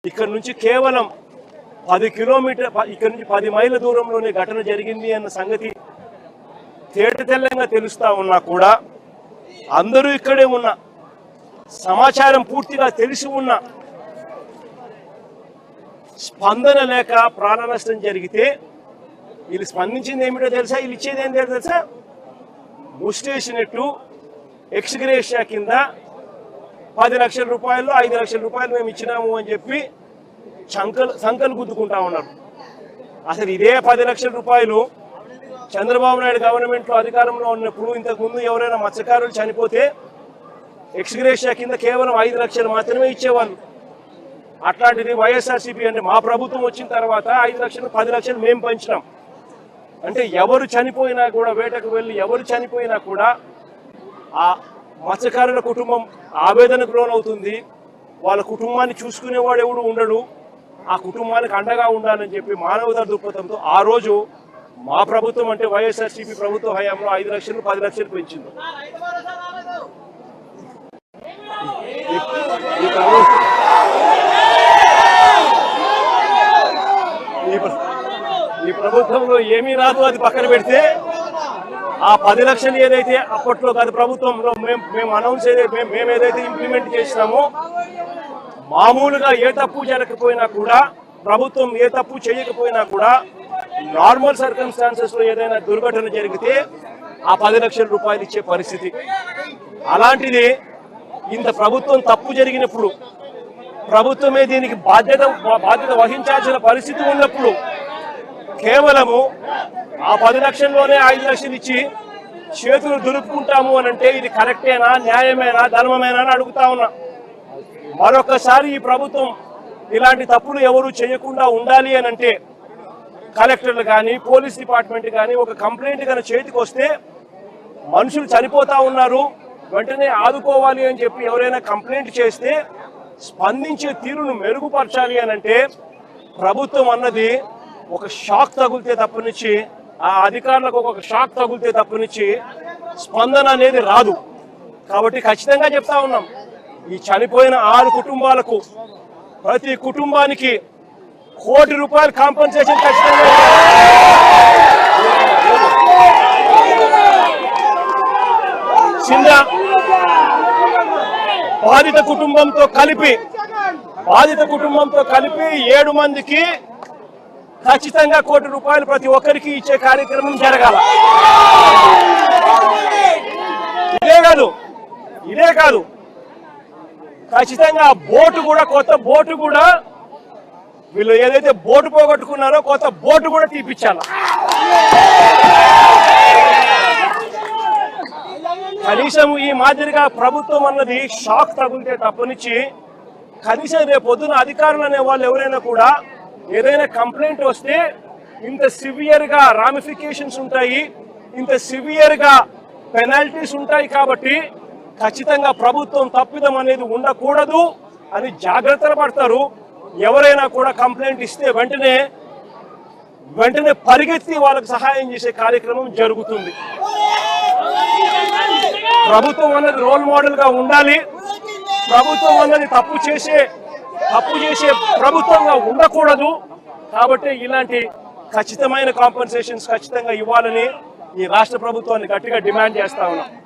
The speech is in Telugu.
ఇక్కడ నుంచి కేవలం 10 కిలోమీటర్ ఇక్కడ నుంచి 10 మైళ్ళ దూరంలోనే ఘటన జరిగింది అన్న సంగతి తేటతెల్లంగా తెలుస్తా ఉన్నా కూడా అందరూ ఇక్కడే ఉన్న సమాచారం పూర్తిగా తెలిసి ఉన్న స్పందన లేక ప్రాణ నష్టం జరిగితే వీళ్ళు స్పందించింది ఏమిటో తెలుసా? వీళ్ళు ఇచ్చేది ఏం తెలుసా? ముస్టేసినట్టు ఎక్స్గ్రేషియా కింద 10 లక్షల రూపాయలు 5 లక్షల రూపాయలు మేము ఇచ్చినాము అని చెప్పి సంకలు గుద్దుకుంటా ఉన్నారు. అసలు ఇదే 10 లక్షల రూపాయలు చంద్రబాబు నాయుడు గవర్నమెంట్లో అధికారంలో ఉన్నప్పుడు ఇంతకుముందు ఎవరైనా మత్స్యకారులు చనిపోతే ఎక్స్గ్రేషియా కింద కేవలం 5 లక్షలు మాత్రమే ఇచ్చేవాళ్ళు. అట్లాంటిది వైఎస్ఆర్సీపీ అంటే మా ప్రభుత్వం వచ్చిన తర్వాత 5 లక్షలు 10 లక్షలు మేము పంచినాం. అంటే ఎవరు చనిపోయినా కూడా వేటకు వెళ్ళి ఎవరు చనిపోయినా కూడా ఆ మత్స్యకారుల కుటుంబం ఆవేదనకు లోనవుతుంది. వాళ్ళ కుటుంబాన్ని చూసుకునేవాడు ఎవడు ఉండడు. ఆ కుటుంబానికి అండగా ఉండాలని చెప్పి మానవతా దృక్పథంతో ఆ రోజు మా ప్రభుత్వం అంటే వైఎస్ఆర్సీపీ ప్రభుత్వ హయాంలో 5 లక్షలు 10 లక్షలు పెంచింది. ఈ ప్రభుత్వంలో ఏమీ రాదు, అది పక్కన పెడితే ఆ 10 లక్షలు ఏదైతే అప్పట్లో గత ప్రభుత్వంలో మేము అనౌన్స్ మేము ఏదైతే ఇంప్లిమెంట్ చేసినామో మామూలుగా ఏ తప్పు జరగకపోయినా కూడా ప్రభుత్వం ఏ తప్పు చేయకపోయినా కూడా నార్మల్ సర్కమ్స్టాన్సెస్ లో ఏదైనా దుర్ఘటన జరిగితే ఆ 10 లక్షల రూపాయలు ఇచ్చే పరిస్థితి. అలాంటిది ఇంత ప్రభుత్వం తప్పు జరిగినప్పుడు ప్రభుత్వమే దీనికి బాధ్యత వహించాల్సిన పరిస్థితి ఉన్నప్పుడు కేవలము ఆ 10 లక్షల్లోనే 5 లక్షలు ఇచ్చి చేతులు దులుపుకుంటాము అని అంటే ఇది కరెక్టేనా, న్యాయమేనా, ధర్మమేనా అని అడుగుతా ఉన్నా. మరొకసారి ఈ ప్రభుత్వం ఇలాంటి తప్పులు ఎవరు చేయకుండా ఉండాలి అని అంటే కలెక్టర్లు కానీ పోలీస్ డిపార్ట్మెంట్ కానీ ఒక కంప్లైంట్ కానీ చేతికి వస్తే మనుషులు చనిపోతా ఉన్నారు వెంటనే ఆదుకోవాలి అని చెప్పి ఎవరైనా కంప్లైంట్ చేస్తే స్పందించే తీరును మెరుగుపరచాలి అని అంటే ప్రభుత్వం అన్నది ఒక షాక్ తగిలితే తప్పనిచ్చి ఆ అధికారులకు ఒక షాక్ తగిలితే తప్పనిచ్చి స్పందన అనేది రాదు. కాబట్టి ఖచ్చితంగా చెప్తా ఉన్నాం, ఈ చనిపోయిన 6 కుటుంబాలకు ప్రతి కుటుంబానికి ₹1 కోటి కాంపన్సేషన్ ఖచ్చితంగా. చిన్న బాధిత కుటుంబంతో కలిపి 7 మందికి ఖచ్చితంగా ₹1 కోటి ప్రతి ఒక్కరికి ఇచ్చే కార్యక్రమం జరగాల. ఇదే కాదు ఖచ్చితంగా బోటు కూడా కొత్త బోటు కూడా వీళ్ళు ఏదైతే బోటు పోగొట్టుకున్నారో కొత్త బోటు కూడా తీపిచ్చాల. కనీసం ఈ మాదిరిగా ప్రభుత్వం అన్నది షాక్ తగిలితే తప్పనిచ్చి కనీసం రేపు పొద్దున అధికారులు అనే వాళ్ళు ఎవరైనా కూడా ఏదైనా కంప్లైంట్ వస్తే ఇంత సివియర్ గా రామిఫికేషన్స్ ఉంటాయి, ఇంత సివియర్ గా పెనాల్టీస్ ఉంటాయి. కాబట్టి ఖచ్చితంగా ప్రభుత్వం తప్పిదం అనేది ఉండకూడదు అని జాగ్రత్తలు పడతారు. ఎవరైనా కూడా కంప్లైంట్ ఇస్తే వెంటనే పరిగెత్తి వాళ్ళకు సహాయం చేసే కార్యక్రమం జరుగుతుంది. ప్రభుత్వం అన్నది రోల్ మోడల్ గా ఉండాలి. ప్రభుత్వం అన్నది తప్పు చేసే ప్రభుత్వంగా ఉండకూడదు. కాబట్టి ఇలాంటి ఖచ్చితమైన కాంపన్సేషన్స్ ఖచ్చితంగా ఇవ్వాలని ఈ రాష్ట్ర ప్రభుత్వాన్ని గట్టిగా డిమాండ్ చేస్తా ఉన్నాం.